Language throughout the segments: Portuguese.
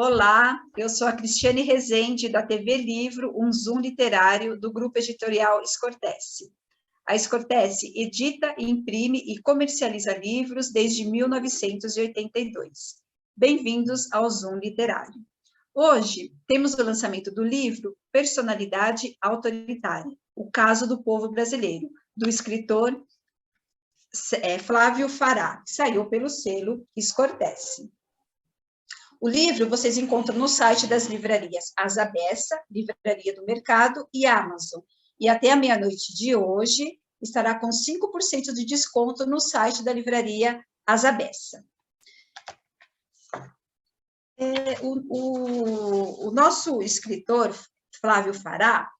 Olá, eu sou a Cristiane Rezende, da TV Livro, um Zoom literário do Grupo Editorial Escortece. A Escortece edita, imprime e comercializa livros desde 1982. Bem-vindos ao Zoom Literário. Hoje, temos o lançamento do livro Personalidade Autoritária, o caso do povo brasileiro, do escritor Flávio Fará, que saiu pelo selo Escortece. O livro vocês encontram no site das livrarias Asa Bessa, Livraria do Mercado e Amazon. E até a meia-noite de hoje estará com 5% de desconto no site da livraria Asa Bessa. O nosso escritor, Flávio Fará,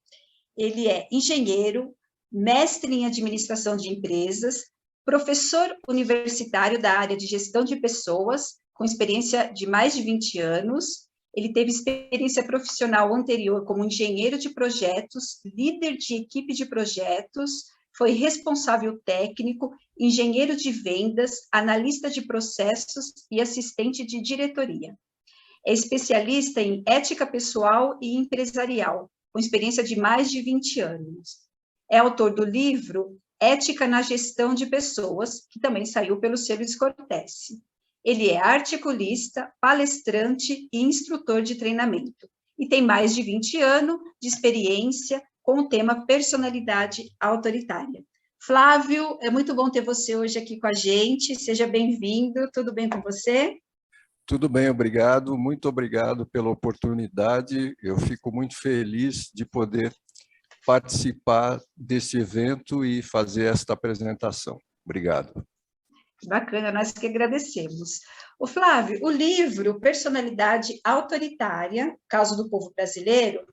ele é engenheiro, mestre em administração de empresas, professor universitário da área de gestão de pessoas, com experiência de mais de 20 anos. Ele teve experiência profissional anterior como engenheiro de projetos, líder de equipe de projetos, foi responsável técnico, engenheiro de vendas, analista de processos e assistente de diretoria. É especialista em ética pessoal e empresarial, com experiência de mais de 20 anos. É autor do livro Ética na Gestão de Pessoas, que também saiu pelo selo Escortece. Ele é articulista, palestrante e instrutor de treinamento. E tem mais de 20 anos de experiência com o tema personalidade autoritária. Flávio, é muito bom ter você hoje aqui com a gente. Seja bem-vindo. Tudo bem com você? Tudo bem, obrigado. Muito obrigado pela oportunidade. Eu fico muito feliz de poder participar desse evento e fazer esta apresentação. Obrigado. Bacana, nós que agradecemos. O Flávio, o livro Personalidade Autoritária, Caso do Povo Brasileiro,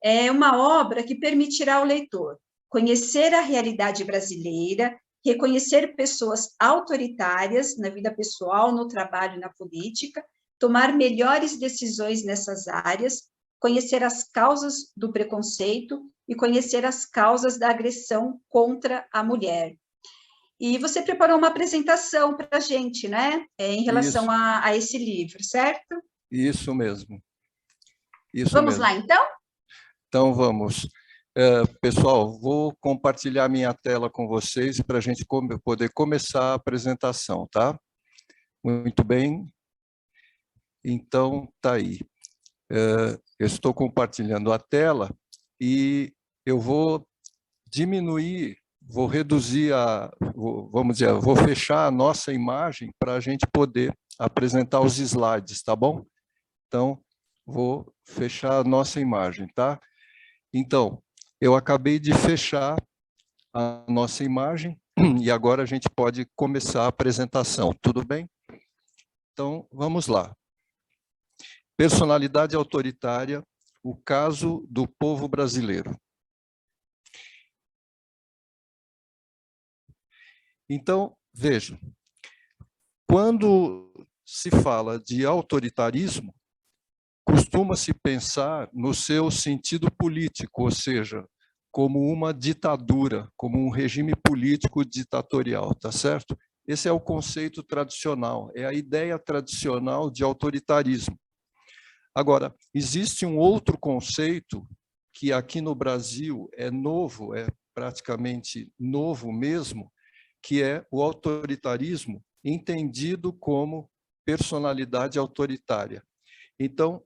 é uma obra que permitirá ao leitor conhecer a realidade brasileira, reconhecer pessoas autoritárias na vida pessoal, no trabalho e na política, tomar melhores decisões nessas áreas, conhecer as causas do preconceito e conhecer as causas da agressão contra a mulher. E você preparou uma apresentação para a gente, né? Em relação a esse livro, certo? Isso mesmo. Vamos lá, então? Então, vamos. Pessoal, vou compartilhar minha tela com vocês para a gente poder começar a apresentação, tá? Muito bem. Então, tá aí. Eu estou compartilhando a tela e eu vou diminuir, vou reduzir vamos dizer, vou fechar a nossa imagem para a gente poder apresentar os slides, tá bom? Então, vou fechar a nossa imagem, tá? Então, eu acabei de fechar a nossa imagem e agora a gente pode começar a apresentação, tudo bem? Então, vamos lá. Personalidade autoritária, o caso do povo brasileiro. Então, vejam, quando se fala de autoritarismo, costuma-se pensar no seu sentido político, ou seja, como uma ditadura, como um regime político ditatorial, tá certo? Esse é o conceito tradicional, é a ideia tradicional de autoritarismo. Agora, existe um outro conceito que aqui no Brasil é novo, é praticamente novo mesmo, que é o autoritarismo entendido como personalidade autoritária. Então,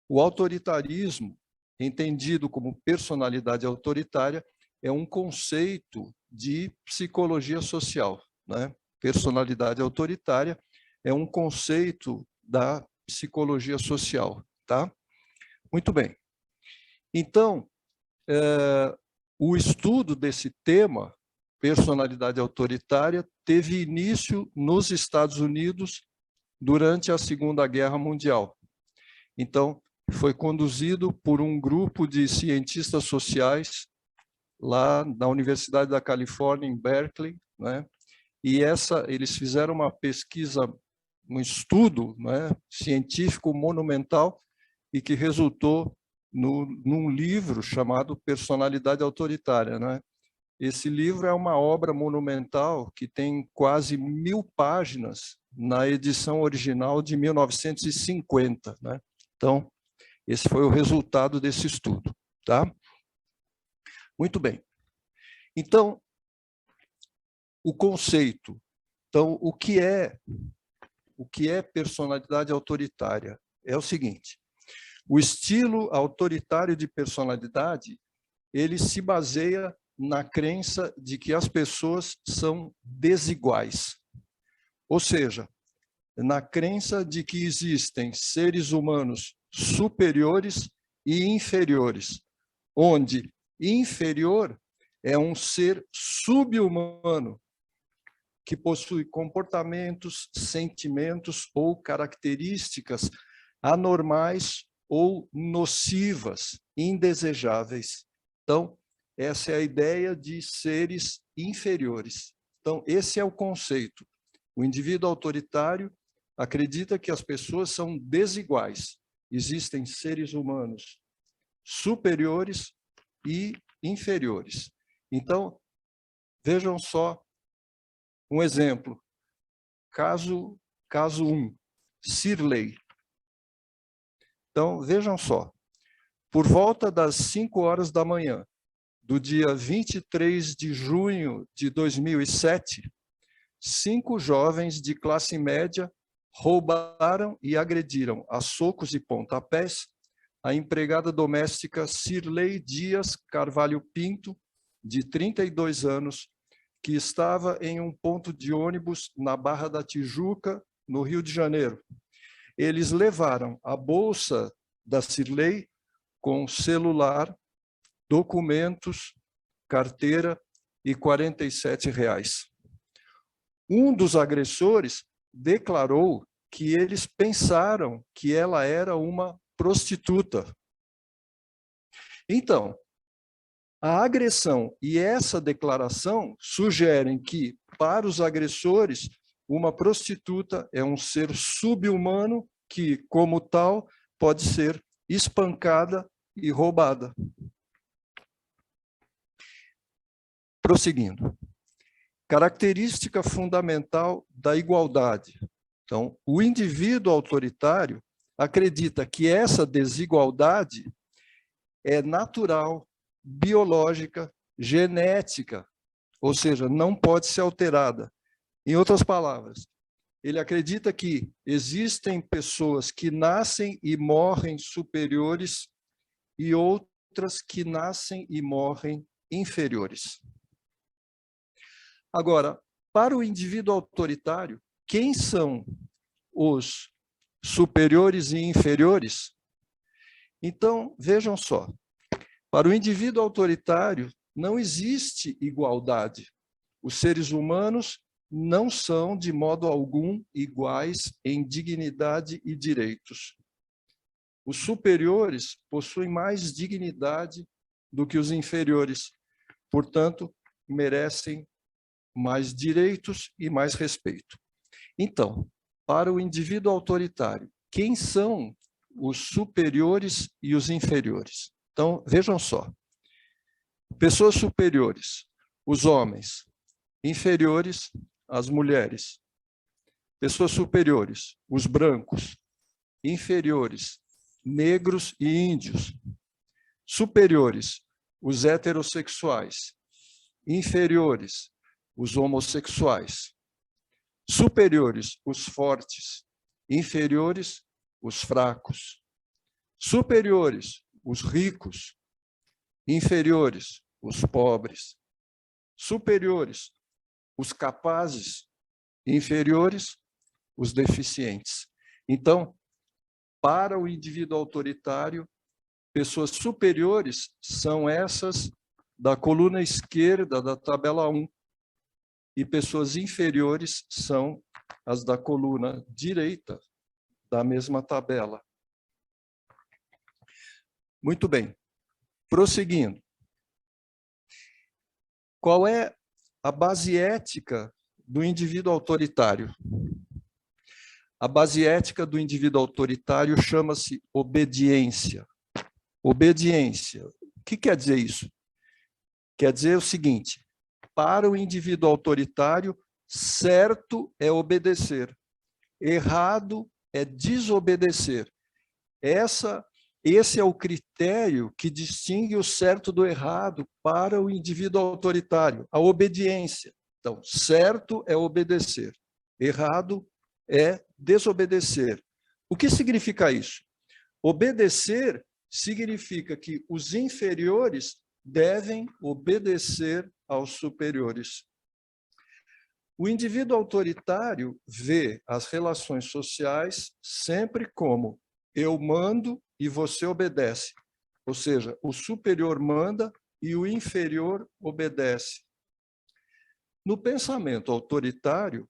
o autoritarismo, entendido como personalidade autoritária, é um conceito de psicologia social, né? Personalidade autoritária é um conceito da psicologia social, tá? Muito bem. Então, o estudo desse tema, personalidade autoritária, teve início nos Estados Unidos durante a Segunda Guerra Mundial. Então, foi conduzido por um grupo de cientistas sociais lá na Universidade da Califórnia, em Berkeley, né? E eles fizeram uma pesquisa, um estudo, né, científico monumental e que resultou num livro chamado Personalidade Autoritária, né? Esse livro é uma obra monumental que tem quase 1000 páginas na edição original de 1950, né? Então, esse foi o resultado desse estudo, tá? Muito bem. Então, o conceito. Então, o que é personalidade autoritária? É o seguinte: o estilo autoritário de personalidade, ele se baseia na crença de que as pessoas são desiguais. Ou seja, na crença de que existem seres humanos superiores e inferiores, onde inferior é um ser subhumano, que possui comportamentos, sentimentos ou características anormais ou nocivas, indesejáveis. Então, essa é a ideia de seres inferiores. Então, esse é o conceito. O indivíduo autoritário acredita que as pessoas são desiguais. Existem seres humanos superiores e inferiores. Então, vejam só um exemplo. Caso 1, Sirley. Então, vejam só. Por volta das 5 horas da manhã, do dia 23 de junho de 2007, 5 jovens de classe média roubaram e agrediram a socos e pontapés a empregada doméstica Sirley Dias Carvalho Pinto, de 32 anos, que estava em um ponto de ônibus na Barra da Tijuca, no Rio de Janeiro. Eles levaram a bolsa da Sirley com celular, documentos, carteira e R$ 47. Um dos agressores declarou que eles pensaram que ela era uma prostituta. Então, a agressão e essa declaração sugerem que, para os agressores, uma prostituta é um ser subhumano que, como tal, pode ser espancada e roubada. Prosseguindo. Característica fundamental da igualdade. Então, o indivíduo autoritário acredita que essa desigualdade é natural, biológica, genética, ou seja, não pode ser alterada. Em outras palavras, ele acredita que existem pessoas que nascem e morrem superiores e outras que nascem e morrem inferiores. Agora, para o indivíduo autoritário, quem são os superiores e inferiores? Então, vejam só, para o indivíduo autoritário não existe igualdade. Os seres humanos não são, de modo algum, iguais em dignidade e direitos. Os superiores possuem mais dignidade do que os inferiores, portanto, merecem mais direitos e mais respeito. Então, para o indivíduo autoritário, quem são os superiores e os inferiores? Então, vejam só. Pessoas superiores, os homens. Inferiores, as mulheres. Pessoas superiores, os brancos. Inferiores, negros e índios. Superiores, os heterossexuais. Inferiores, os homossexuais. Superiores, os fortes. Inferiores, os fracos. Superiores, os ricos. Inferiores, os pobres. Superiores, os capazes. Inferiores, os deficientes. Então, para o indivíduo autoritário, pessoas superiores são essas da coluna esquerda da tabela 1, e pessoas inferiores são as da coluna direita da mesma tabela. Muito bem. Prosseguindo. Qual é a base ética do indivíduo autoritário? A base ética do indivíduo autoritário chama-se obediência. Obediência. O que quer dizer isso? Quer dizer o seguinte: para o indivíduo autoritário, certo é obedecer, errado é desobedecer. Esse é o critério que distingue o certo do errado para o indivíduo autoritário, a obediência. Então, certo é obedecer, errado é desobedecer. O que significa isso? Obedecer significa que os inferiores devem obedecer aos superiores. O indivíduo autoritário vê as relações sociais sempre como eu mando e você obedece. Ou seja, o superior manda e o inferior obedece. No pensamento autoritário,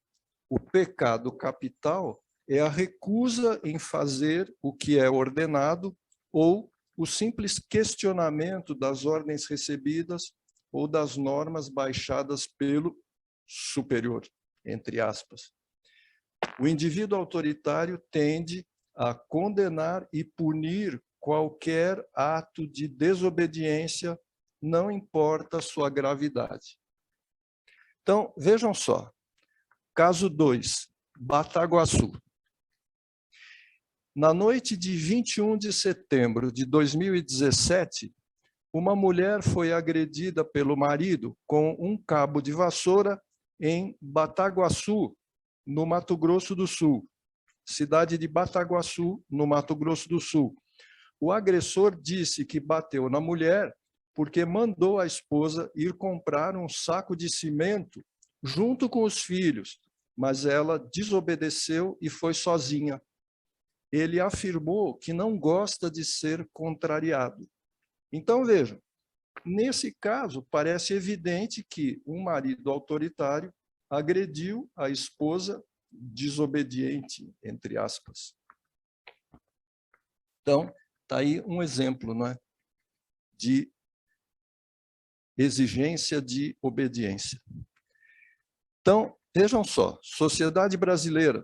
o pecado capital é a recusa em fazer o que é ordenado ou o simples questionamento das ordens recebidas ou das normas baixadas pelo superior, entre aspas. O indivíduo autoritário tende a condenar e punir qualquer ato de desobediência, não importa a sua gravidade. Então, vejam só. Caso 2, Bataguaçu. Na noite de 21 de setembro de 2017, uma mulher foi agredida pelo marido com um cabo de vassoura em Bataguaçu, no Mato Grosso do Sul. Cidade de Bataguaçu, no Mato Grosso do Sul. O agressor disse que bateu na mulher porque mandou a esposa ir comprar um saco de cimento junto com os filhos, mas ela desobedeceu e foi sozinha. Ele afirmou que não gosta de ser contrariado. Então, vejam, nesse caso, parece evidente que um marido autoritário agrediu a esposa desobediente, entre aspas. Então, está aí um exemplo, não é, de exigência de obediência. Então, vejam só, sociedade brasileira,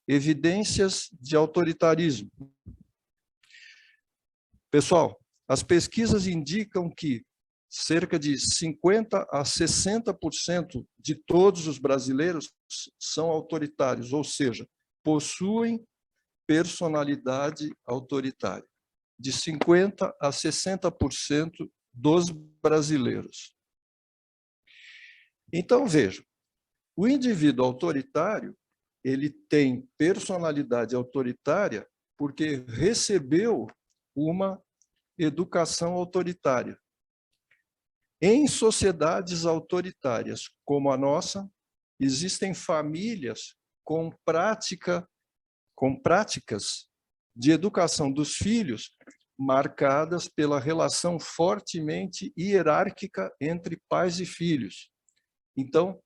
evidências de autoritarismo. Pessoal, as pesquisas indicam que cerca de 50% a 60% de todos os brasileiros são autoritários, ou seja, possuem personalidade autoritária. De 50% a 60% dos brasileiros. Então, vejam, o indivíduo autoritário, ele tem personalidade autoritária porque recebeu uma educação autoritária. Em sociedades autoritárias como a nossa, existem famílias com práticas de educação dos filhos marcadas pela relação fortemente hierárquica entre pais e filhos. Então,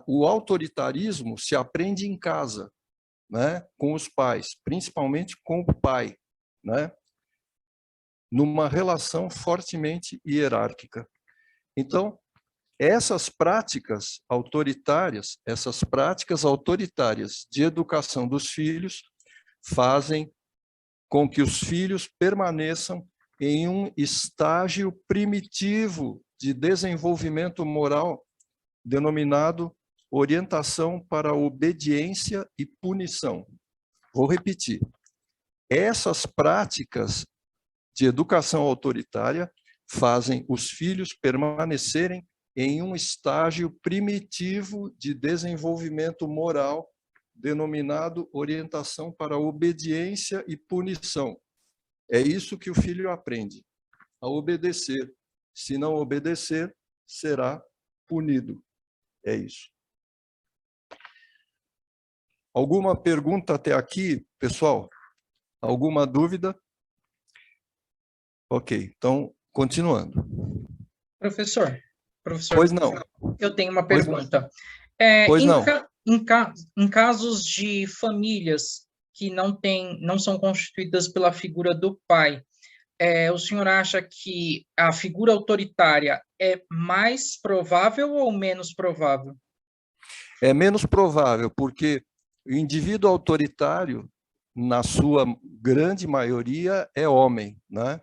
o autoritarismo se aprende em casa, né, com os pais, principalmente com o pai, né, numa relação fortemente hierárquica. Então, essas práticas autoritárias de educação dos filhos fazem com que os filhos permaneçam em um estágio primitivo de desenvolvimento moral denominado orientação para obediência e punição. Vou repetir. Essas práticas de educação autoritária fazem os filhos permanecerem em um estágio primitivo de desenvolvimento moral denominado orientação para obediência e punição. É isso que o filho aprende, a obedecer. Se não obedecer, será punido. É isso. Alguma pergunta até aqui, pessoal? Alguma dúvida? Ok, então, continuando. Professor, Pois não. Eu tenho uma Pois pergunta. Pois não. Em casos de famílias que não são constituídas pela figura do pai, o senhor acha que a figura autoritária é mais provável ou menos provável? É menos provável, porque o indivíduo autoritário, na sua grande maioria, é homem, né?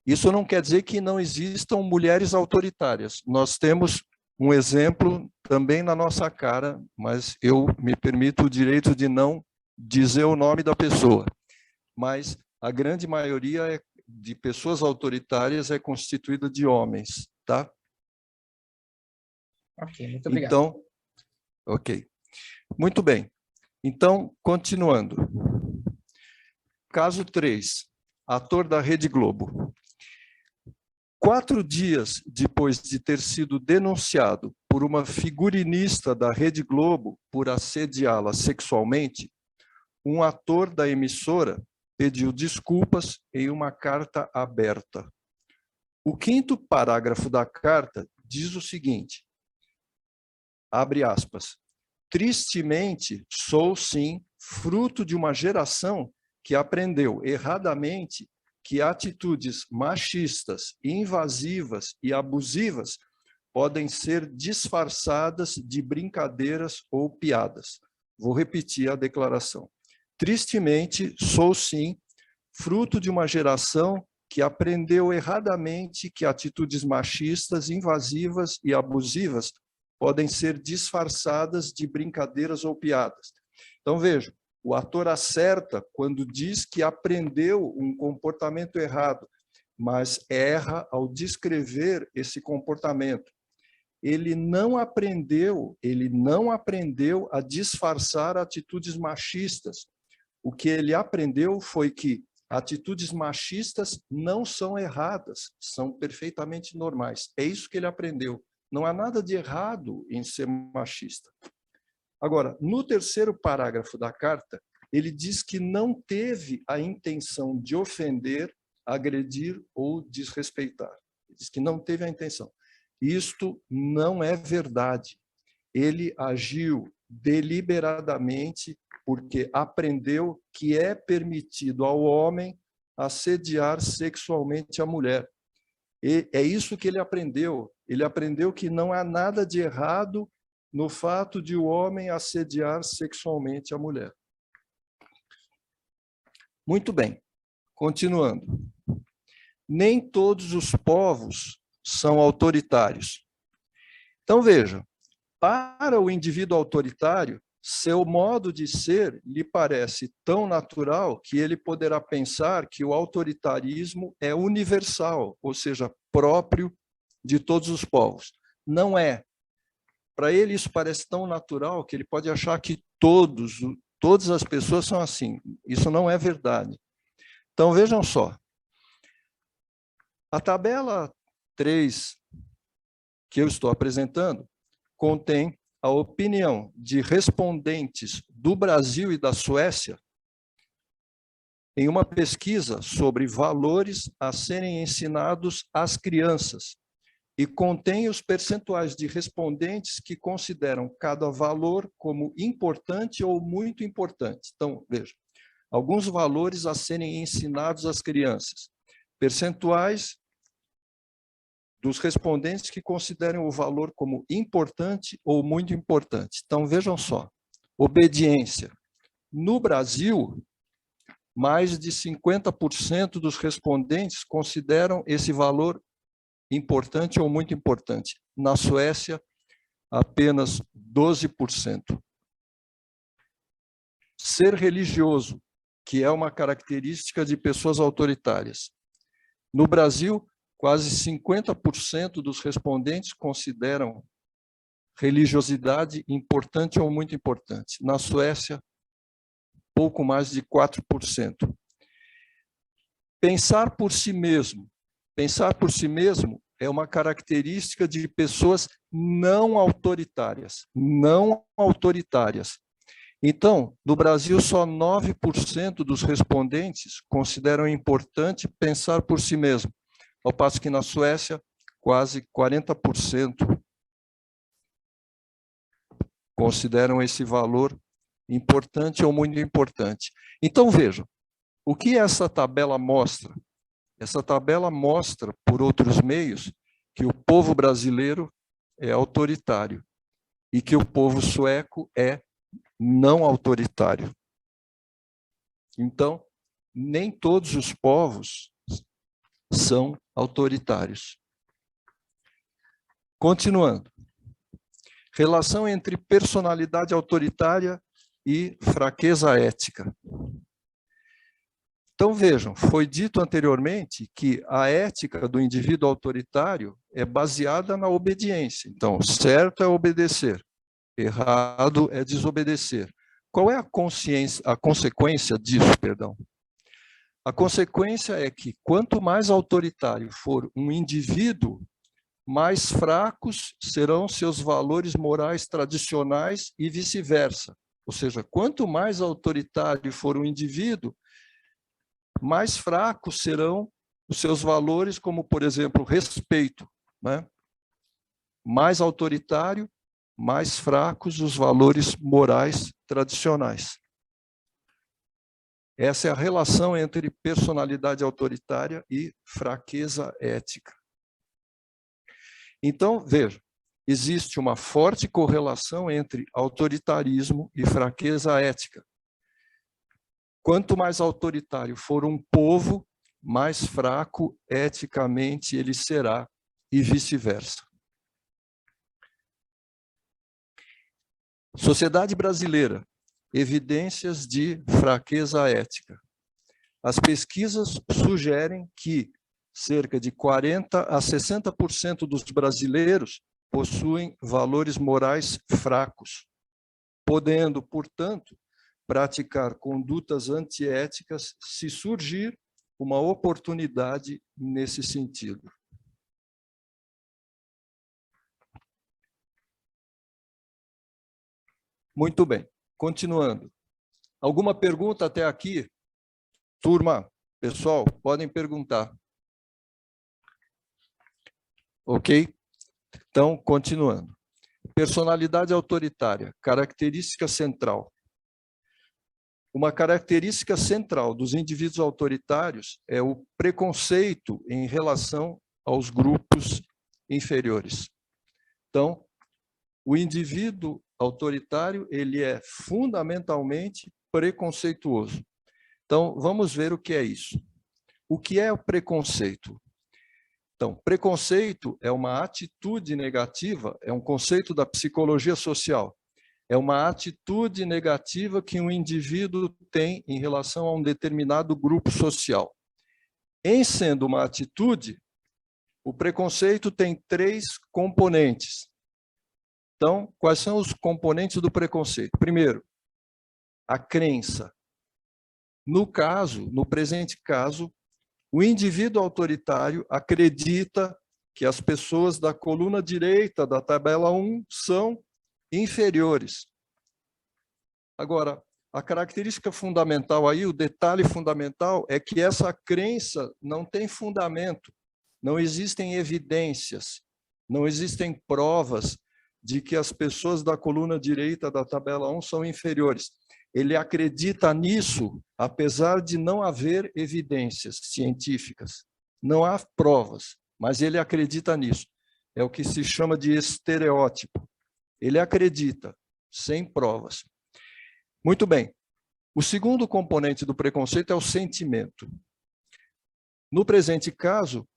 Isso não quer dizer que não existam mulheres autoritárias. Nós temos um exemplo também na nossa cara, mas eu me permito o direito de não dizer o nome da pessoa, mas a grande maioria de pessoas autoritárias é constituída de homens, tá? Ok, muito obrigado. Então, ok. Muito bem. Então, continuando. Caso 3, ator da Rede Globo. 4 dias depois de ter sido denunciado por uma figurinista da Rede Globo por assediá-la sexualmente, um ator da emissora pediu desculpas em uma carta aberta. O 5º parágrafo da carta diz o seguinte, abre aspas, tristemente sou, sim, fruto de uma geração que aprendeu erradamente que atitudes machistas, invasivas e abusivas podem ser disfarçadas de brincadeiras ou piadas. Vou repetir a declaração. Tristemente, sou sim fruto de uma geração que aprendeu erradamente que atitudes machistas, invasivas e abusivas podem ser disfarçadas de brincadeiras ou piadas. Então, veja, o ator acerta quando diz que aprendeu um comportamento errado, mas erra ao descrever esse comportamento. Ele não aprendeu a disfarçar atitudes machistas. O que ele aprendeu foi que atitudes machistas não são erradas, são perfeitamente normais. É isso que ele aprendeu. Não há nada de errado em ser machista. Agora, no 3º parágrafo da carta, ele diz que não teve a intenção de ofender, agredir ou desrespeitar. Ele diz que não teve a intenção. Isto não é verdade. Ele agiu deliberadamente porque aprendeu que é permitido ao homem assediar sexualmente a mulher. E é isso que ele aprendeu. Ele aprendeu que não há nada de errado no fato de o homem assediar sexualmente a mulher. Muito bem, continuando. Nem todos os povos são autoritários. Então, veja, para o indivíduo autoritário, seu modo de ser lhe parece tão natural que ele poderá pensar que o autoritarismo é universal, ou seja, próprio de todos os povos. Não é. Para ele isso parece tão natural que ele pode achar que todas as pessoas são assim. Isso não é verdade. Então, vejam só. A tabela 3 que eu estou apresentando contém a opinião de respondentes do Brasil e da Suécia em uma pesquisa sobre valores a serem ensinados às crianças e contém os percentuais de respondentes que consideram cada valor como importante ou muito importante. Então, veja, alguns valores a serem ensinados às crianças. Percentuais dos respondentes que consideram o valor como importante ou muito importante. Então, vejam só. Obediência. No Brasil, mais de 50% dos respondentes consideram esse valor importante ou muito importante. Na Suécia, apenas 12%. Ser religioso, que é uma característica de pessoas autoritárias. No Brasil, quase 50% dos respondentes consideram religiosidade importante ou muito importante. Na Suécia, pouco mais de 4%. Pensar por si mesmo. Pensar por si mesmo é uma característica de pessoas não autoritárias. Não autoritárias. Então, no Brasil, só 9% dos respondentes consideram importante pensar por si mesmo, ao passo que na Suécia, quase 40% consideram esse valor importante ou muito importante. Então, vejam, o que essa tabela mostra? Essa tabela mostra, por outros meios, que o povo brasileiro é autoritário e que o povo sueco é não autoritário. Então, nem todos os povos são autoritários. Continuando. Relação entre personalidade autoritária e fraqueza ética. Então, vejam, foi dito anteriormente que a ética do indivíduo autoritário é baseada na obediência. Então, certo é obedecer, errado é desobedecer. Qual é a consequência disso, perdão? A consequência é que quanto mais autoritário for um indivíduo, mais fracos serão seus valores morais tradicionais e vice-versa. Ou seja, quanto mais autoritário for um indivíduo, mais fracos serão os seus valores, como, por exemplo, respeito, né? Mais autoritário, mais fracos os valores morais tradicionais. Essa é a relação entre personalidade autoritária e fraqueza ética. Então, veja, existe uma forte correlação entre autoritarismo e fraqueza ética. Quanto mais autoritário for um povo, mais fraco eticamente ele será, e vice-versa. Sociedade brasileira, evidências de fraqueza ética. As pesquisas sugerem que cerca de 40% a 60% dos brasileiros possuem valores morais fracos, podendo, portanto, praticar condutas antiéticas se surgir uma oportunidade nesse sentido. Muito bem, continuando. Alguma pergunta até aqui? Turma, pessoal, podem perguntar. Ok? Então, continuando. Personalidade autoritária, característica central. Uma característica central dos indivíduos autoritários é o preconceito em relação aos grupos inferiores. Então, o indivíduo autoritário, ele é fundamentalmente preconceituoso. Então, vamos ver o que é isso. O que é o preconceito? Então, preconceito é uma atitude negativa, é um conceito da psicologia social. É uma atitude negativa que um indivíduo tem em relação a um determinado grupo social. Em sendo uma atitude, o preconceito tem 3 componentes. Então, quais são os componentes do preconceito? Primeiro, a crença. No presente caso, o indivíduo autoritário acredita que as pessoas da coluna direita da tabela 1 são inferiores. Agora, a característica fundamental aí, o detalhe fundamental, é que essa crença não tem fundamento, não existem evidências, não existem provas de que as pessoas da coluna direita da tabela 1 são inferiores. Ele acredita nisso, apesar de não haver evidências científicas. Não há provas, mas ele acredita nisso. É o que se chama de estereótipo. Ele acredita, sem provas. Muito bem. O segundo componente do preconceito é o sentimento. No presente caso,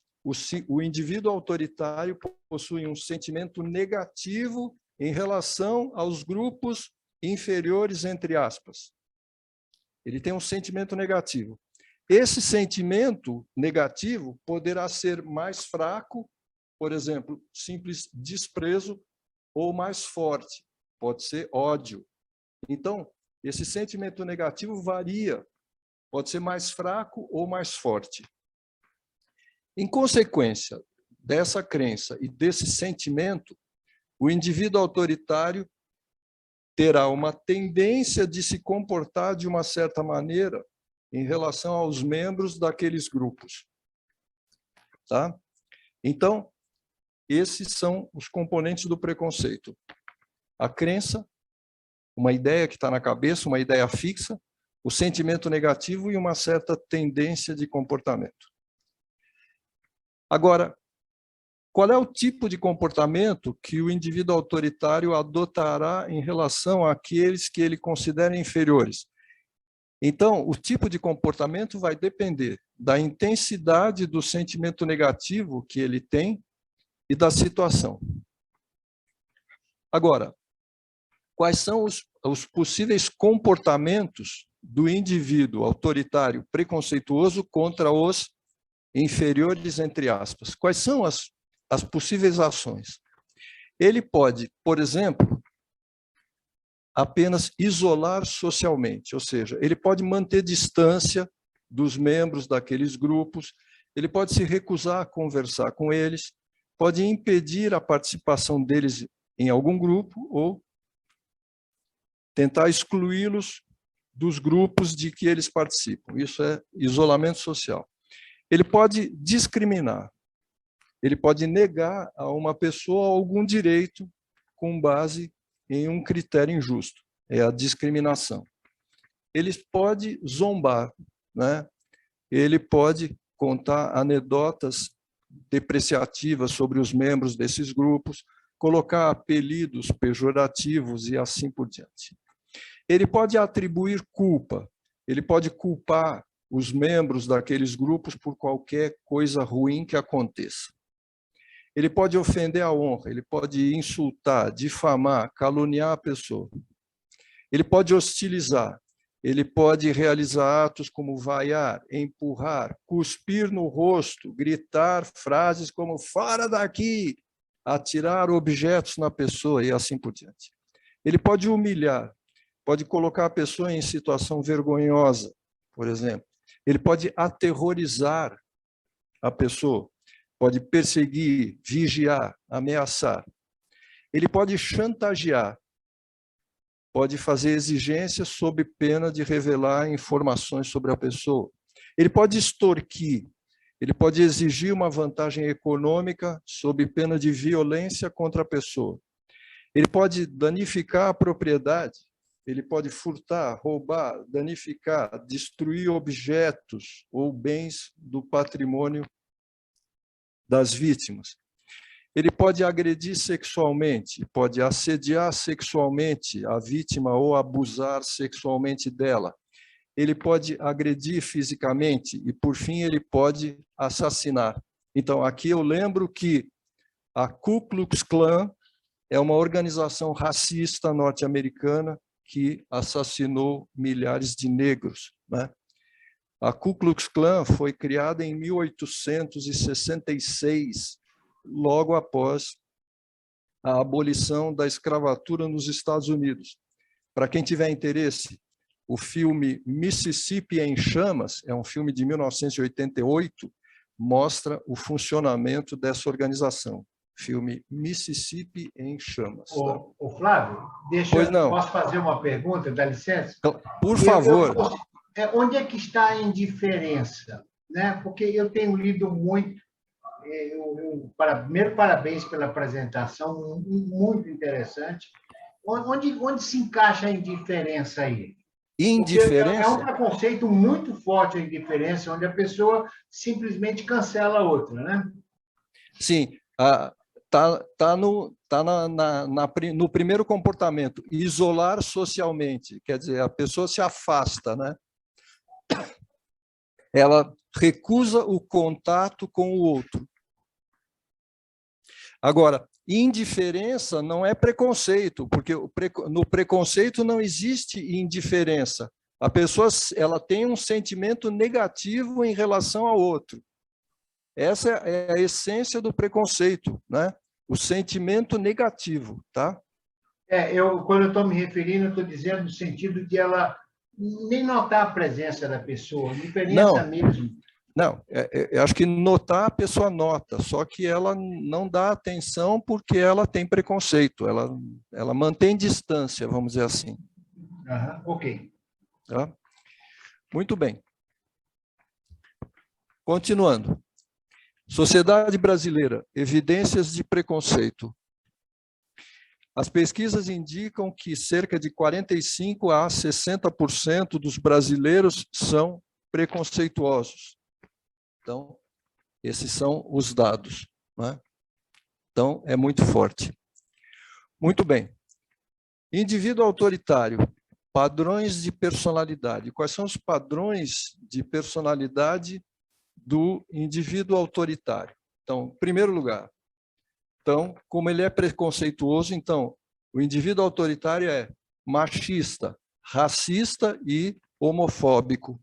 o indivíduo autoritário possui um sentimento negativo em relação aos grupos inferiores, entre aspas. Ele tem um sentimento negativo. Esse sentimento negativo poderá ser mais fraco, por exemplo, simples desprezo, ou mais forte, pode ser ódio. Então, esse sentimento negativo varia, pode ser mais fraco ou mais forte. Em consequência dessa crença e desse sentimento, o indivíduo autoritário terá uma tendência de se comportar de uma certa maneira em relação aos membros daqueles grupos. Tá? Então, esses são os componentes do preconceito. A crença, uma ideia que está na cabeça, uma ideia fixa, o sentimento negativo e uma certa tendência de comportamento. Agora, qual é o tipo de comportamento que o indivíduo autoritário adotará em relação àqueles que ele considera inferiores? Então, o tipo de comportamento vai depender da intensidade do sentimento negativo que ele tem e da situação. Agora, quais são os possíveis comportamentos do indivíduo autoritário preconceituoso contra os inferiores, entre aspas. Quais são as possíveis ações? Ele pode, por exemplo, apenas isolar socialmente, ou seja, ele pode manter distância dos membros daqueles grupos, ele pode se recusar a conversar com eles, pode impedir a participação deles em algum grupo ou tentar excluí-los dos grupos de que eles participam. Isso é isolamento social. Ele pode discriminar, ele pode negar a uma pessoa algum direito com base em um critério injusto, é a discriminação. Ele pode zombar, né? Ele pode contar anedotas depreciativas sobre os membros desses grupos, colocar apelidos pejorativos e assim por diante. Ele pode atribuir culpa, ele pode culpar os membros daqueles grupos por qualquer coisa ruim que aconteça. Ele pode ofender a honra, ele pode insultar, difamar, caluniar a pessoa. Ele pode hostilizar, ele pode realizar atos como vaiar, empurrar, cuspir no rosto, gritar frases como "fora daqui", atirar objetos na pessoa e assim por diante. Ele pode humilhar, pode colocar a pessoa em situação vergonhosa, por exemplo. Ele pode aterrorizar a pessoa, pode perseguir, vigiar, ameaçar. Ele pode chantagear, pode fazer exigências sob pena de revelar informações sobre a pessoa. Ele pode extorquir, ele pode exigir uma vantagem econômica sob pena de violência contra a pessoa. Ele pode danificar a propriedade, ele pode furtar, roubar, danificar, destruir objetos ou bens do patrimônio das vítimas. Ele pode agredir sexualmente, pode assediar sexualmente a vítima ou abusar sexualmente dela. Ele pode agredir fisicamente e, por fim, ele pode assassinar. Então, aqui eu lembro que a Ku Klux Klan é uma organização racista norte-americana que assassinou milhares de negros, né? A Ku Klux Klan foi criada em 1866, logo após a abolição da escravatura nos Estados Unidos. Para quem tiver interesse, o filme Mississippi em Chamas, é um filme de 1988, mostra o funcionamento dessa organização. Filme Mississippi em Chamas. Tá? Ô, Flávio, posso fazer uma pergunta, dá licença? Por favor. Onde é que está a indiferença? Né? Porque eu tenho lido muito. Primeiro, parabéns pela apresentação, muito interessante. Onde se encaixa a indiferença aí? Indiferença? Porque é um preconceito muito forte a indiferença, onde a pessoa simplesmente cancela a outra, né? Sim, está no primeiro comportamento, isolar socialmente, quer dizer, a pessoa se afasta, né? Ela recusa o contato com o outro. Agora, indiferença não é preconceito, porque no preconceito não existe indiferença. A pessoa ela tem um sentimento negativo em relação ao outro. Essa é a essência do preconceito, né? O sentimento negativo, tá? Quando eu estou me referindo, eu estou dizendo no sentido de ela nem notar a presença da pessoa, indiferença mesmo. Não, eu acho que notar a pessoa nota, só que ela não dá atenção porque ela tem preconceito, ela mantém distância, vamos dizer assim. Ok. Tá? Muito bem. Continuando. Sociedade brasileira, evidências de preconceito. As pesquisas indicam que cerca de 45% a 60% dos brasileiros são preconceituosos. Então, esses são os dados, né? Então, é muito forte. Muito bem. Indivíduo autoritário, padrões de personalidade. Quais são os padrões de personalidade do indivíduo autoritário? Então, em primeiro lugar, então, como ele é preconceituoso, então, O indivíduo autoritário é machista, racista e homofóbico.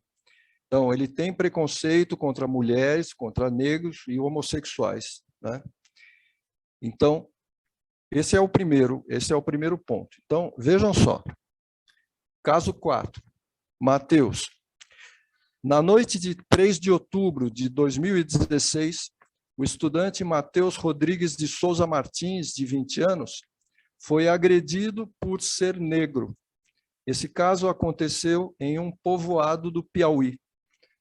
Então, ele tem preconceito contra mulheres, contra negros e homossexuais, né? Então, esse é o primeiro ponto. Então, vejam só. Caso 4. Mateus. Na noite de 3 de outubro de 2016, o estudante Mateus Rodrigues de Souza Martins, de 20 anos, foi agredido por ser negro. Esse caso aconteceu em um povoado do Piauí.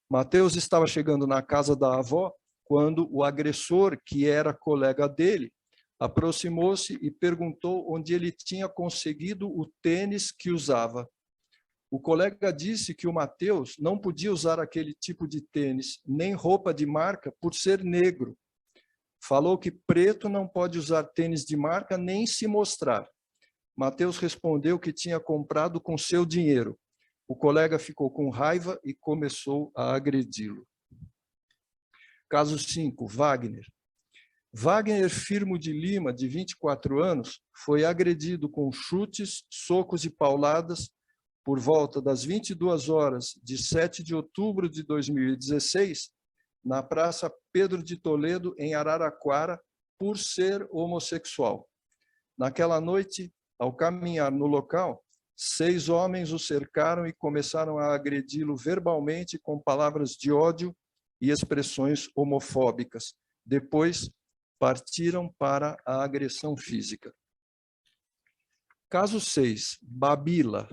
Mateus estava chegando na casa da avó quando o agressor, que era colega dele, aproximou-se e perguntou onde ele tinha conseguido o tênis que usava. O colega disse que o Mateus não podia usar aquele tipo de tênis, nem roupa de marca, por ser negro. Falou que preto não pode usar tênis de marca nem se mostrar. Mateus respondeu que tinha comprado com seu dinheiro. O colega ficou com raiva e começou a agredi-lo. Caso 5, Wagner. Wagner Firmo de Lima, de 24 anos, foi agredido com chutes, socos e pauladas por volta das 22 horas de 7 de outubro de 2016, na Praça Pedro de Toledo, em Araraquara, por ser homossexual. Naquela noite, ao caminhar no local, 6 homens o cercaram e começaram a agredi-lo verbalmente com palavras de ódio e expressões homofóbicas. Depois, partiram para a agressão física. Caso 6, Babila.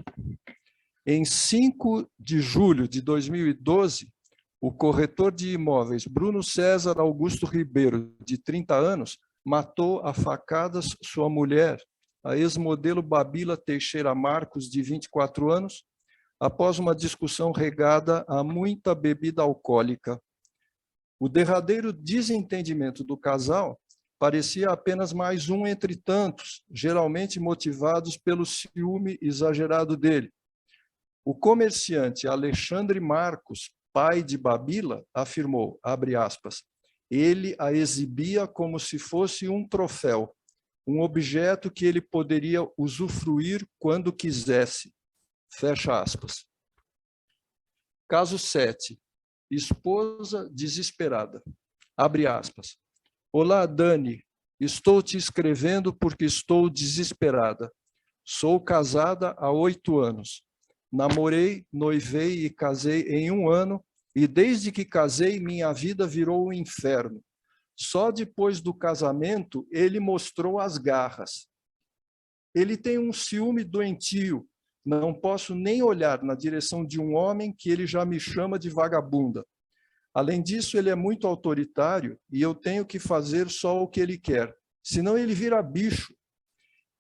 Em 5 de julho de 2012, o corretor de imóveis Bruno César Augusto Ribeiro, de 30 anos, matou a facadas sua mulher, a ex-modelo Babila Teixeira Marcos, de 24 anos, após uma discussão regada a muita bebida alcoólica. O derradeiro desentendimento do casal parecia apenas mais um entre tantos, geralmente motivados pelo ciúme exagerado dele. O comerciante Alexandre Marcos, pai de Babila, afirmou, abre aspas, ele a exibia como se fosse um troféu, um objeto que ele poderia usufruir quando quisesse. Fecha aspas. Caso 7. Esposa desesperada. Abre aspas. Olá, Dani. Estou te escrevendo porque estou desesperada. Sou casada há 8 anos. Namorei, noivei e casei em 1 ano, e desde que casei, minha vida virou um inferno. Só depois do casamento, ele mostrou as garras. Ele tem um ciúme doentio. Não posso nem olhar na direção de um homem que ele já me chama de vagabunda. Além disso, ele é muito autoritário e eu tenho que fazer só o que ele quer. Senão ele vira bicho.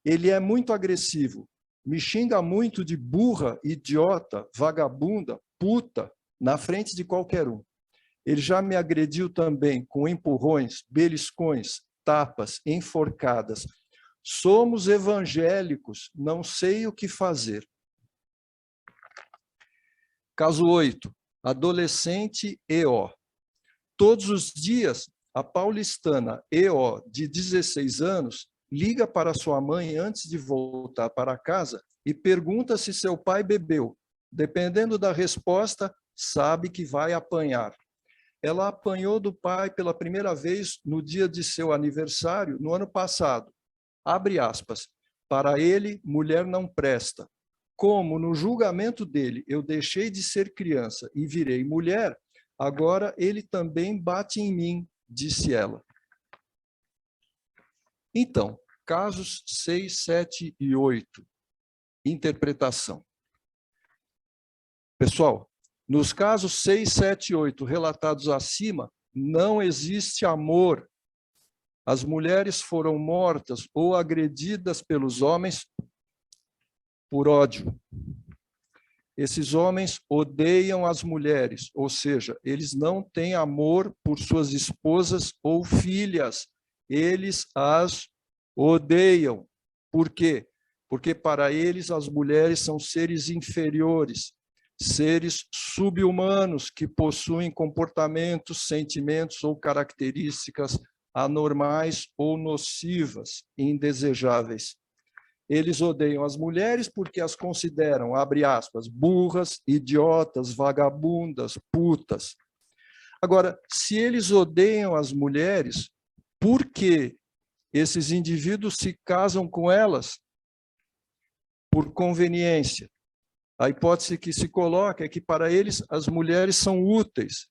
Ele é muito agressivo. Me xinga muito de burra, idiota, vagabunda, puta, na frente de qualquer um. Ele já me agrediu também com empurrões, beliscões, tapas, enforcadas. Somos evangélicos, não sei o que fazer. Caso 8. Adolescente EO. Todos os dias, a paulistana EO, de 16 anos, liga para sua mãe antes de voltar para casa e pergunta se seu pai bebeu. Dependendo da resposta, sabe que vai apanhar. Ela apanhou do pai pela primeira vez no dia de seu aniversário, no ano passado. Abre aspas. Para ele, mulher não presta. Como no julgamento dele eu deixei de ser criança e virei mulher, agora ele também bate em mim, disse ela. Então, casos 6, 7 e 8. Interpretação. Pessoal, nos casos 6, 7 e 8 relatados acima, não existe amor. As mulheres foram mortas ou agredidas pelos homens por ódio. Esses homens odeiam as mulheres, ou seja, eles não têm amor por suas esposas ou filhas. Eles as odeiam. Por quê? Porque para eles as mulheres são seres inferiores, seres sub-humanos que possuem comportamentos, sentimentos ou características anormais ou nocivas, indesejáveis. Eles odeiam as mulheres porque as consideram, abre aspas, burras, idiotas, vagabundas, putas. Agora, se eles odeiam as mulheres, por que esses indivíduos se casam com elas? Por conveniência. A hipótese que se coloca é que, para eles, as mulheres são úteis.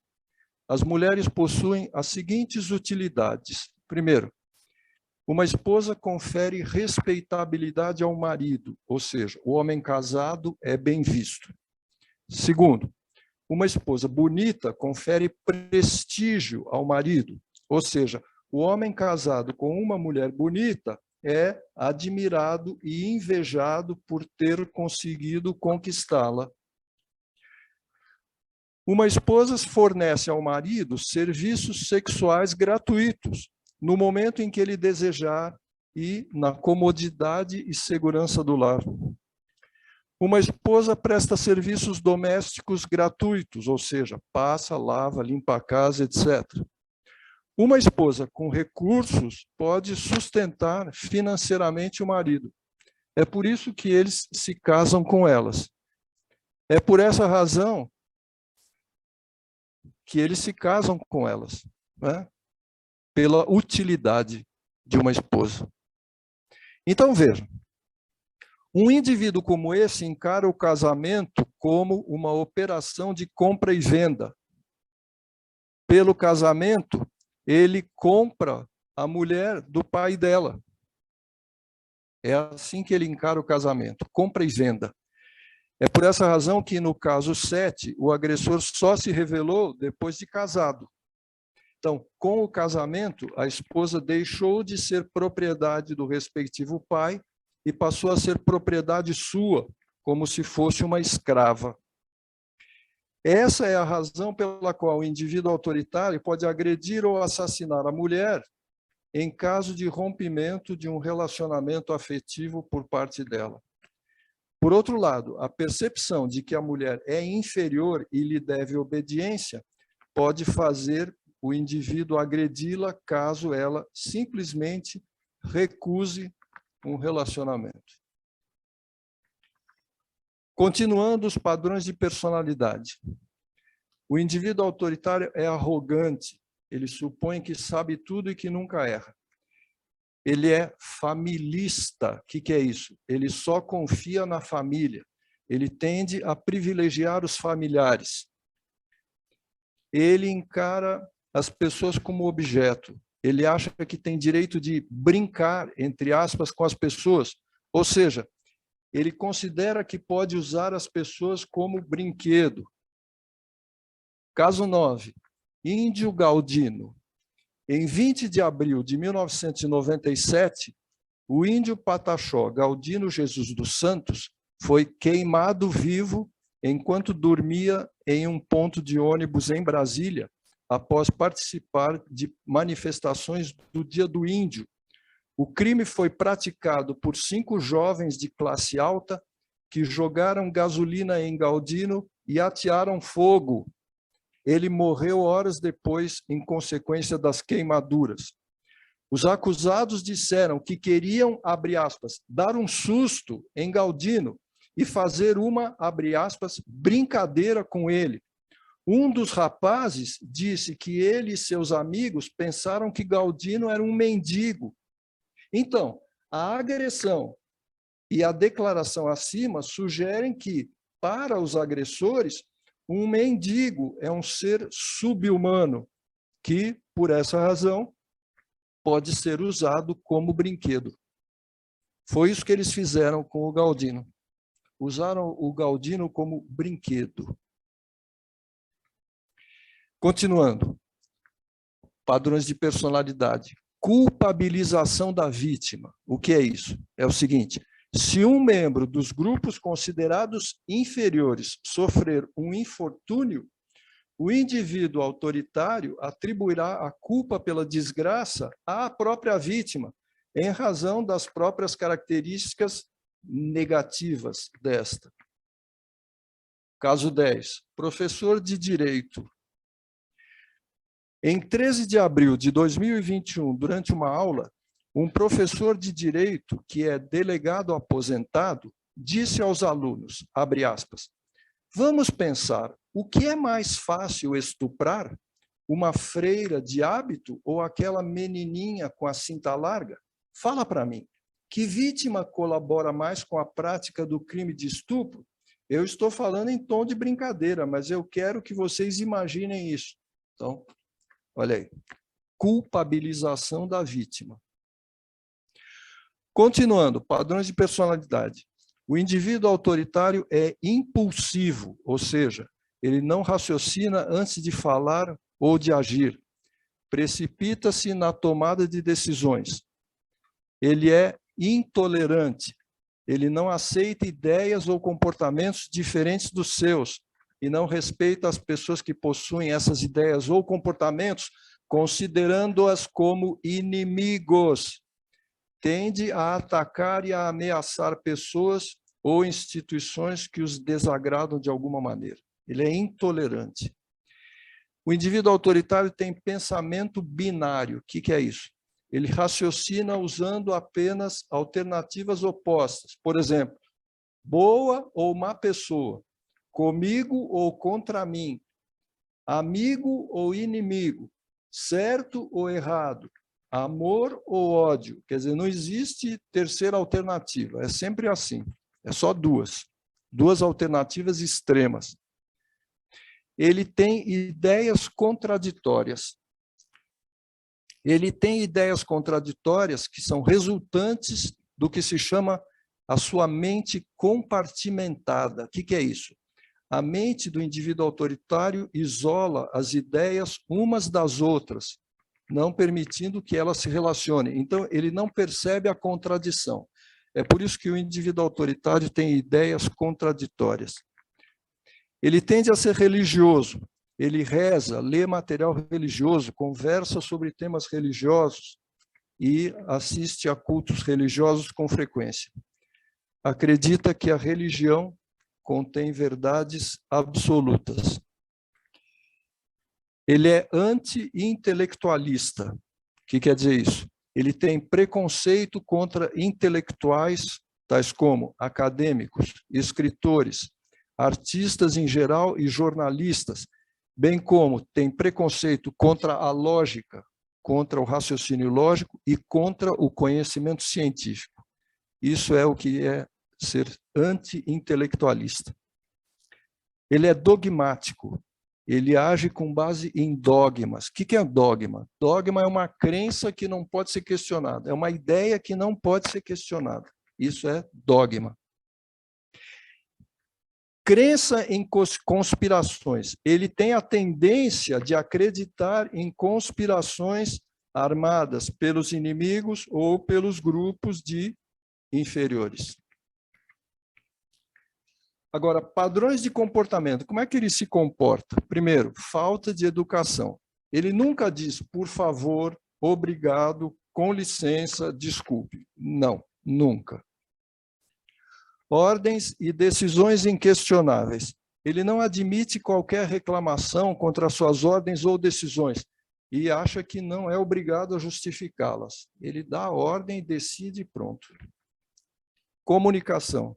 As mulheres possuem as seguintes utilidades. Primeiro, uma esposa confere respeitabilidade ao marido, ou seja, o homem casado é bem visto. Segundo, uma esposa bonita confere prestígio ao marido, ou seja, o homem casado com uma mulher bonita é admirado e invejado por ter conseguido conquistá-la. Uma esposa fornece ao marido serviços sexuais gratuitos, no momento em que ele desejar e na comodidade e segurança do lar. Uma esposa presta serviços domésticos gratuitos, ou seja, passa, lava, limpa a casa, etc. Uma esposa com recursos pode sustentar financeiramente o marido. É por isso que eles se casam com elas. É por essa razão que eles se casam com elas, né? Pela utilidade de uma esposa. Então, veja, um indivíduo como esse encara o casamento como uma operação de compra e venda. Pelo casamento, ele compra a mulher do pai dela. É assim que ele encara o casamento, compra e venda. É por essa razão que, no caso 7, o agressor só se revelou depois de casado. Então, com o casamento, a esposa deixou de ser propriedade do respectivo pai e passou a ser propriedade sua, como se fosse uma escrava. Essa é a razão pela qual o indivíduo autoritário pode agredir ou assassinar a mulher em caso de rompimento de um relacionamento afetivo por parte dela. Por outro lado, a percepção de que a mulher é inferior e lhe deve obediência pode fazer o indivíduo agredi-la caso ela simplesmente recuse um relacionamento. Continuando os padrões de personalidade. O indivíduo autoritário é arrogante, ele supõe que sabe tudo e que nunca erra. Ele é familista. O que é isso? Ele só confia na família. Ele tende a privilegiar os familiares. Ele encara as pessoas como objeto. Ele acha que tem direito de brincar, entre aspas, com as pessoas. Ou seja, ele considera que pode usar as pessoas como brinquedo. Caso 9. Índio Galdino. Em 20 de abril de 1997, o índio Pataxó Galdino Jesus dos Santos foi queimado vivo enquanto dormia em um ponto de ônibus em Brasília, após participar de manifestações do Dia do Índio. O crime foi praticado por 5 jovens de classe alta que jogaram gasolina em Galdino e atearam fogo. Ele morreu horas depois em consequência das queimaduras. Os acusados disseram que queriam, abre aspas, dar um susto em Galdino e fazer uma, abre aspas, brincadeira com ele. Um dos rapazes disse que ele e seus amigos pensaram que Galdino era um mendigo. Então, a agressão e a declaração acima sugerem que, para os agressores, um mendigo é um ser sub-humano que, por essa razão, pode ser usado como brinquedo. Foi isso que eles fizeram com o Galdino. Usaram o Galdino como brinquedo. Continuando. Padrões de personalidade. Culpabilização da vítima. O que é isso? É o seguinte: se um membro dos grupos considerados inferiores sofrer um infortúnio, o indivíduo autoritário atribuirá a culpa pela desgraça à própria vítima, em razão das próprias características negativas desta. Caso 10. Professor de Direito. Em 13 de abril de 2021, durante uma aula, Um professor de direito, que é delegado aposentado, disse aos alunos, abre aspas, vamos pensar, o que é mais fácil estuprar? Uma freira de hábito ou aquela menininha com a cinta larga? Fala para mim, que vítima colabora mais com a prática do crime de estupro? Eu estou falando em tom de brincadeira, mas eu quero que vocês imaginem isso. Então, olha aí, culpabilização da vítima. Continuando, padrões de personalidade. O indivíduo autoritário é impulsivo, ou seja, ele não raciocina antes de falar ou de agir. Precipita-se na tomada de decisões. Ele é intolerante. Ele não aceita ideias ou comportamentos diferentes dos seus e não respeita as pessoas que possuem essas ideias ou comportamentos, considerando-as como inimigos. Tende a atacar e a ameaçar pessoas ou instituições que os desagradam de alguma maneira. Ele é intolerante. O indivíduo autoritário tem pensamento binário. O que é isso? Ele raciocina usando apenas alternativas opostas. Por exemplo, boa ou má pessoa, comigo ou contra mim, amigo ou inimigo, certo ou errado, amor ou ódio. Quer dizer, não existe terceira alternativa, é sempre assim, é só duas alternativas extremas. Ele tem ideias contraditórias. Ele tem ideias contraditórias que são resultantes do que se chama a sua mente compartimentada. O que é isso? A mente do indivíduo autoritário isola as ideias umas das outras, não permitindo que elas se relacionem. Então, ele não percebe a contradição. É por isso que o indivíduo autoritário tem ideias contraditórias. Ele tende a ser religioso. Ele reza, lê material religioso, conversa sobre temas religiosos e assiste a cultos religiosos com frequência. Acredita que a religião contém verdades absolutas. Ele é anti-intelectualista. O que quer dizer isso? Ele tem preconceito contra intelectuais, tais como acadêmicos, escritores, artistas em geral e jornalistas, bem como tem preconceito contra a lógica, contra o raciocínio lógico e contra o conhecimento científico. Isso é o que é ser anti-intelectualista. Ele é dogmático. Ele age com base em dogmas. O que é dogma? Dogma é uma crença que não pode ser questionada, é uma ideia que não pode ser questionada. Isso é dogma. Crença em conspirações. Ele tem a tendência de acreditar em conspirações armadas pelos inimigos ou pelos grupos de inferiores. Agora, padrões de comportamento. Como é que ele se comporta? Primeiro, falta de educação. Ele nunca diz, por favor, obrigado, com licença, desculpe. Não, nunca. Ordens e decisões inquestionáveis. Ele não admite qualquer reclamação contra suas ordens ou decisões e acha que não é obrigado a justificá-las. Ele dá a ordem, decide e pronto. Comunicação.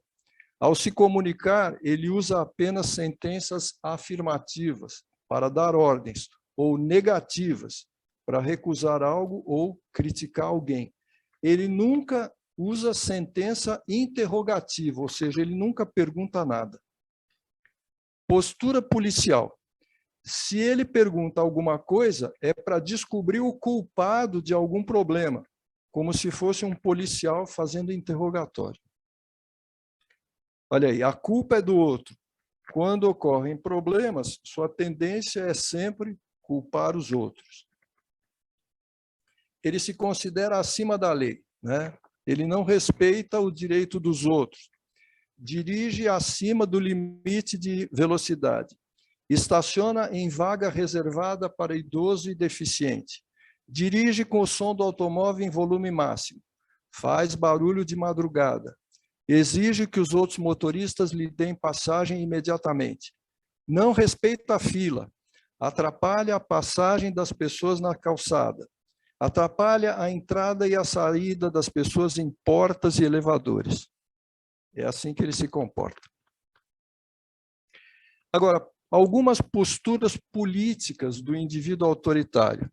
Ao se comunicar, ele usa apenas sentenças afirmativas para dar ordens ou negativas para recusar algo ou criticar alguém. Ele nunca usa sentença interrogativa, ou seja, ele nunca pergunta nada. Postura policial. Se ele pergunta alguma coisa, é para descobrir o culpado de algum problema, como se fosse um policial fazendo interrogatório. Olha aí, a culpa é do outro. Quando ocorrem problemas, sua tendência é sempre culpar os outros. Ele se considera acima da lei, né? Ele não respeita o direito dos outros. Dirige acima do limite de velocidade. Estaciona em vaga reservada para idoso e deficiente. Dirige com o som do automóvel em volume máximo. Faz barulho de madrugada. Exige que os outros motoristas lhe deem passagem imediatamente. Não respeita a fila. Atrapalha a passagem das pessoas na calçada. Atrapalha a entrada e a saída das pessoas em portas e elevadores. É assim que ele se comporta. Agora, algumas posturas políticas do indivíduo autoritário.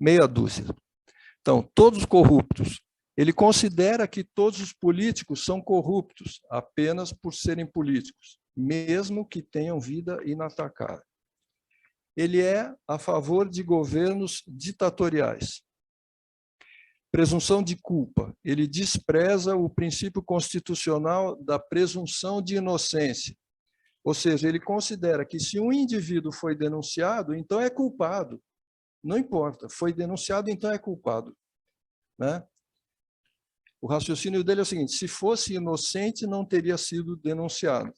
Meia dúzia. Então, todos corruptos. Ele considera que todos os políticos são corruptos apenas por serem políticos, mesmo que tenham vida inatacável. Ele é a favor de governos ditatoriais. Presunção de culpa. Ele despreza o princípio constitucional da presunção de inocência. Ou seja, ele considera que se um indivíduo foi denunciado, então é culpado. Não importa, foi denunciado, então é culpado. Né? O raciocínio dele é o seguinte: se fosse inocente, não teria sido denunciado.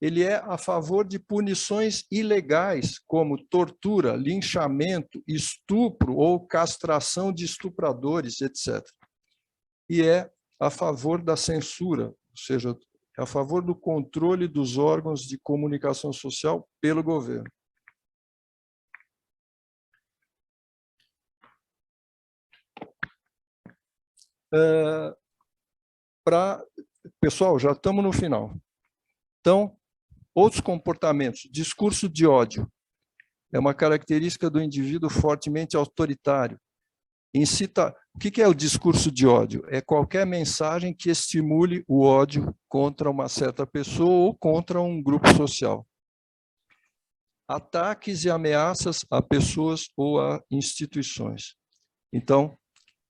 Ele é a favor de punições ilegais, como tortura, linchamento, estupro ou castração de estupradores, etc. E é a favor da censura, ou seja, é a favor do controle dos órgãos de comunicação social pelo governo. Pessoal, já estamos no final. Então, outros comportamentos. Discurso de ódio. É uma característica do indivíduo fortemente autoritário. Incita... O que é o discurso de ódio? É qualquer mensagem que estimule o ódio contra uma certa pessoa ou contra um grupo social. Ataques e ameaças a pessoas ou a instituições. Então,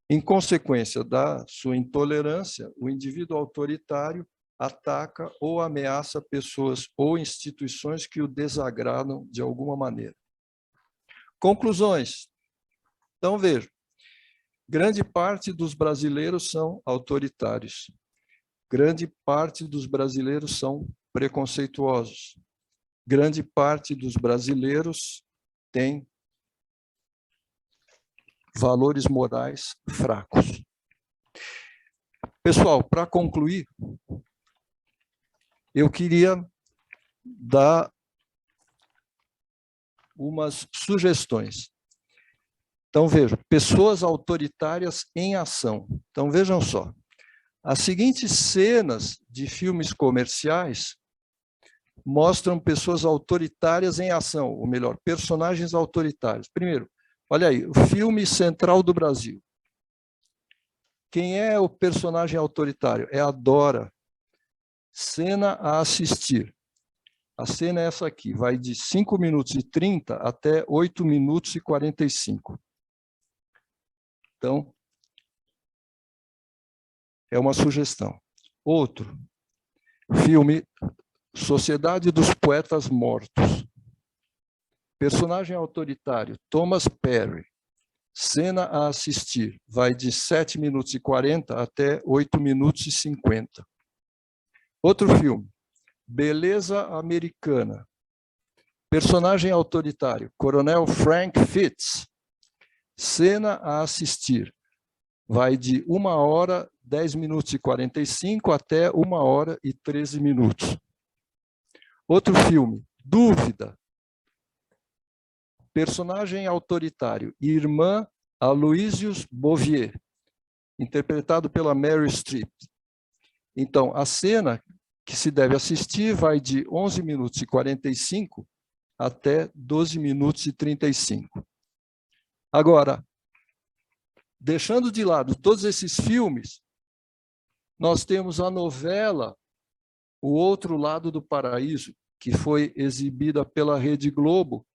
em consequência da sua intolerância, o indivíduo autoritário ataca ou ameaça pessoas ou instituições que o desagradam de alguma maneira. Conclusões. Então, veja, grande parte dos brasileiros são autoritários. Grande parte dos brasileiros são preconceituosos. Grande parte dos brasileiros tem valores morais fracos. Pessoal, para concluir, eu queria dar umas sugestões. Então, vejam, pessoas autoritárias em ação. Então, vejam só. As seguintes cenas de filmes comerciais mostram pessoas autoritárias em ação, ou melhor, personagens autoritários. Primeiro, olha aí, o filme Central do Brasil. Quem é o personagem autoritário? É a Dora. Cena a assistir. A cena é essa aqui, vai de 5 minutos e 30 até 8 minutos e 45. Então, é uma sugestão. Outro, filme Sociedade dos Poetas Mortos. Personagem autoritário, Thomas Perry. Cena a assistir, vai de 7 minutos e 40 até 8 minutos e 50. Outro filme, Beleza Americana. Personagem autoritário, Coronel Frank Fitz. Cena a assistir, vai de 1 hora, 10 minutos e 45 até 1 hora e 13 minutos. Outro filme, Dúvida. Personagem autoritário, Irmã Aloysius Bouvier, interpretado pela Meryl Streep. Então, a cena que se deve assistir vai de 11 minutos e 45 até 12 minutos e 35. Agora, deixando de lado todos esses filmes, nós temos a novela O Outro Lado do Paraíso, que foi exibida pela Rede Globo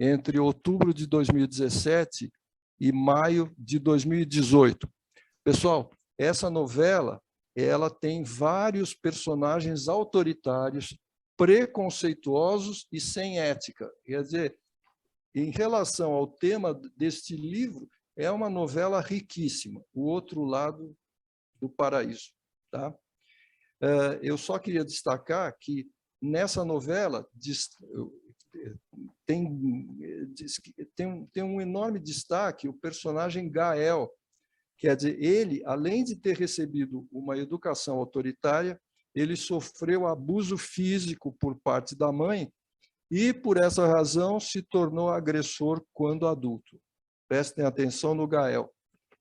entre outubro de 2017 e maio de 2018. Pessoal, essa novela, ela tem vários personagens autoritários, preconceituosos e sem ética. Quer dizer, em relação ao tema deste livro, é uma novela riquíssima, O Outro Lado do Paraíso. Tá? Eu só queria destacar que nessa novela tem um enorme destaque o personagem Gael. Quer dizer, ele, além de ter recebido uma educação autoritária, ele sofreu abuso físico por parte da mãe e, por essa razão, se tornou agressor quando adulto. Prestem atenção no Gael.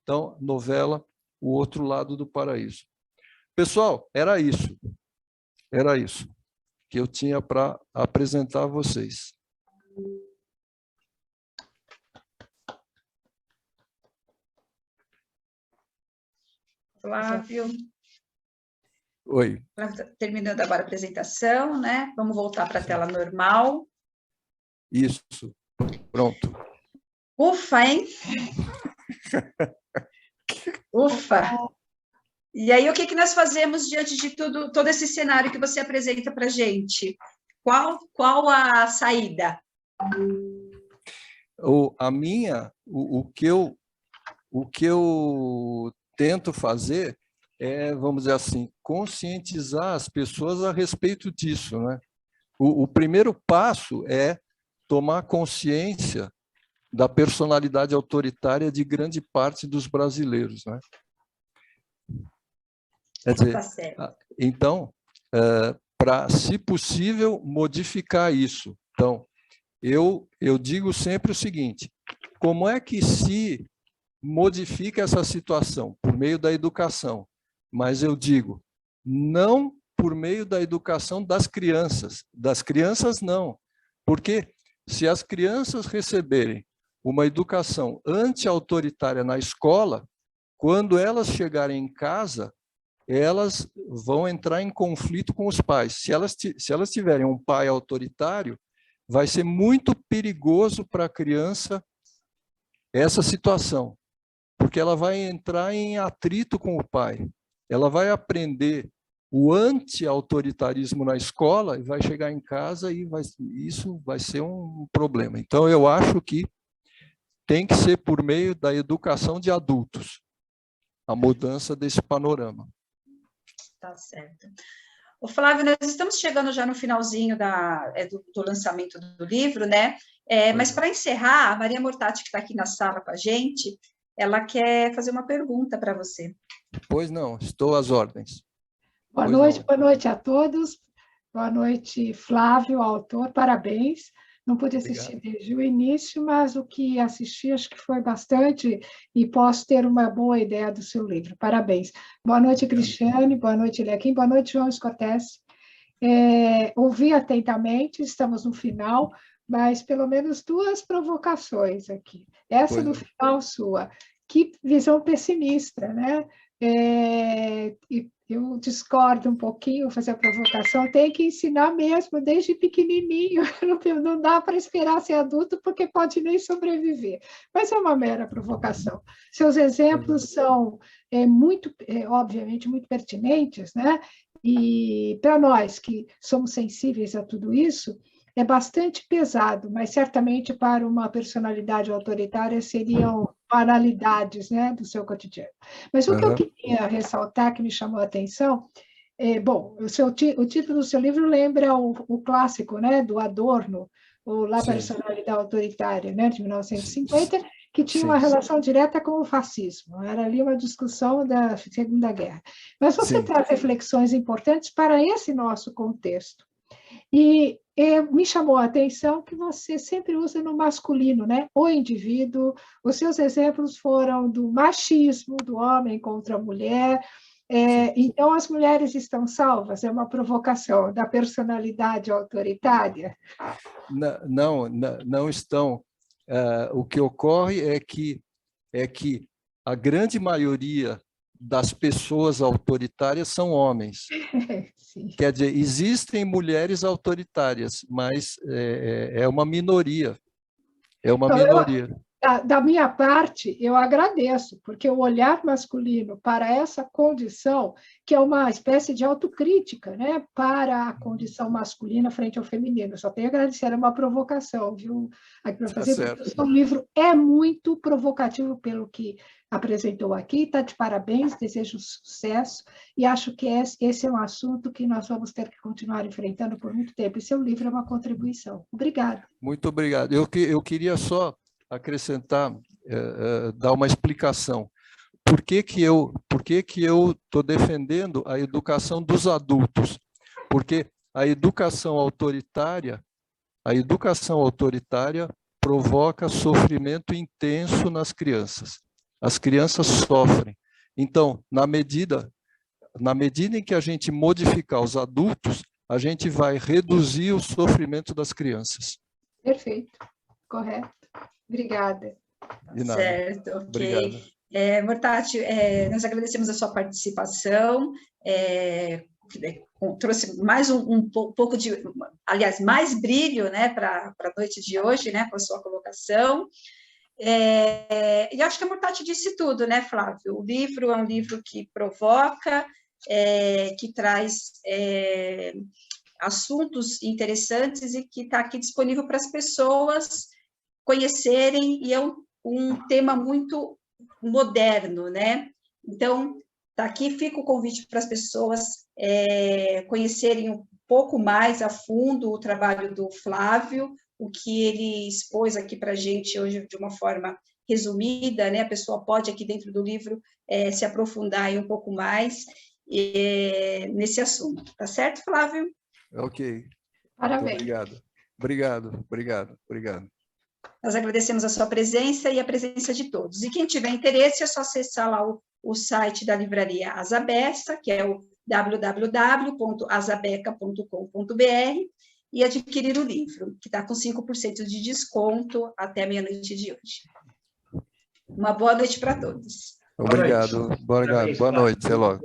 Então, novela O Outro Lado do Paraíso. Pessoal, era isso. Era isso que eu tinha para apresentar a vocês. Flávio. Oi. Terminando agora a apresentação, né? Vamos voltar para a tela normal. Isso. Pronto. Ufa, hein? Ufa! E aí, o que nós fazemos diante de todo esse cenário que você apresenta para a gente? Qual a saída? O que eu tento fazer é, vamos dizer assim, conscientizar as pessoas a respeito disso, né? O primeiro passo é tomar consciência da personalidade autoritária de grande parte dos brasileiros, né? Quer dizer, Tá certo. então, para, se possível, modificar isso. Então, eu digo sempre o seguinte: como é que se modifica essa situação? Por meio da educação. Mas eu digo, não por meio da educação das crianças. Das crianças, não. Porque se as crianças receberem uma educação anti-autoritária na escola, quando elas chegarem em casa, elas vão entrar em conflito com os pais. Se elas tiverem um pai autoritário, vai ser muito perigoso para a criança essa situação, porque ela vai entrar em atrito com o pai. Ela vai aprender o anti-autoritarismo na escola e vai chegar em casa e isso vai ser um problema. Então, eu acho que tem que ser por meio da educação de adultos, a mudança desse panorama. Tá certo. Ô, Flávio, nós estamos chegando já no finalzinho do lançamento do livro, né? Mas para encerrar, a Maria Mortati, que está aqui na sala com a gente, ela quer fazer uma pergunta para você. Pois não, estou às ordens. Boa noite a todos. Boa noite, Flávio, autor, parabéns. Não pude assistir desde o início, mas o que assisti acho que foi bastante e posso ter uma boa ideia do seu livro. Parabéns. Boa noite, Cristiane, boa noite, Eliakim, boa noite, João Scotese. Ouvi atentamente, estamos no final, mas pelo menos duas provocações aqui. Essa do final sua, que visão pessimista, né? Eu discordo um pouquinho, vou fazer a provocação, tem que ensinar mesmo desde pequenininho, não dá para esperar ser adulto, porque pode nem sobreviver, mas é uma mera provocação. Seus exemplos são obviamente, muito pertinentes, né? E para nós que somos sensíveis a tudo isso, é bastante pesado, mas certamente para uma personalidade autoritária seriam banalidades, né, do seu cotidiano. Mas o que eu queria ressaltar, que me chamou a atenção, o título do seu livro lembra o clássico, né, do Adorno, o La Personalidade Autoritária, né, de 1950, que tinha uma relação direta com o fascismo. Era ali uma discussão da Segunda Guerra. Mas você traz reflexões importantes para esse nosso contexto. E me chamou a atenção que você sempre usa no masculino, né? O indivíduo. Os seus exemplos foram do machismo, do homem contra a mulher. Então, as mulheres estão salvas? É uma provocação da personalidade autoritária? Não estão. O que ocorre é que a grande maioria das pessoas autoritárias são homens. Quer dizer, existem mulheres autoritárias, mas é uma minoria. É uma minoria. Da minha parte, eu agradeço, porque o olhar masculino para essa condição, que é uma espécie de autocrítica, né, para a condição masculina frente ao feminino. Só tenho a agradecer, é uma provocação, viu? Aqui para fazer, porque o seu livro é muito provocativo pelo que apresentou aqui, está de parabéns, desejo sucesso, e acho que esse é um assunto que nós vamos ter que continuar enfrentando por muito tempo, e seu livro é uma contribuição. Obrigada. Muito obrigado. Eu queria só acrescentar, dar uma explicação. Por que eu estou defendendo a educação dos adultos? Porque a educação autoritária provoca sofrimento intenso nas crianças. As crianças sofrem. Então, na medida em que a gente modificar os adultos, a gente vai reduzir o sofrimento das crianças. Perfeito, correto. Obrigada. De nada. Certo, ok. Obrigado. Mortati, nós agradecemos a sua participação, trouxe mais um pouco de, aliás, mais brilho, né, para a noite de hoje, né, com a sua colocação. E acho que a Mortati disse tudo, né, Flávio? O livro é um livro que provoca, que traz assuntos interessantes e que está aqui disponível para as pessoas conhecerem, e é um tema muito moderno, né? Então, tá aqui, fica o convite para as pessoas conhecerem um pouco mais a fundo o trabalho do Flávio, o que ele expôs aqui para a gente hoje de uma forma resumida, né? A pessoa pode, aqui dentro do livro, se aprofundar aí um pouco mais nesse assunto. Tá certo, Flávio? Ok. Parabéns. Muito obrigado. Nós agradecemos a sua presença e a presença de todos. E quem tiver interesse, é só acessar lá o site da livraria Asabeca, que é o www.asabeca.com.br, e adquirir o livro, que está com 5% de desconto até meia-noite de hoje. Uma boa noite para todos. Obrigado. Boa noite. Até logo.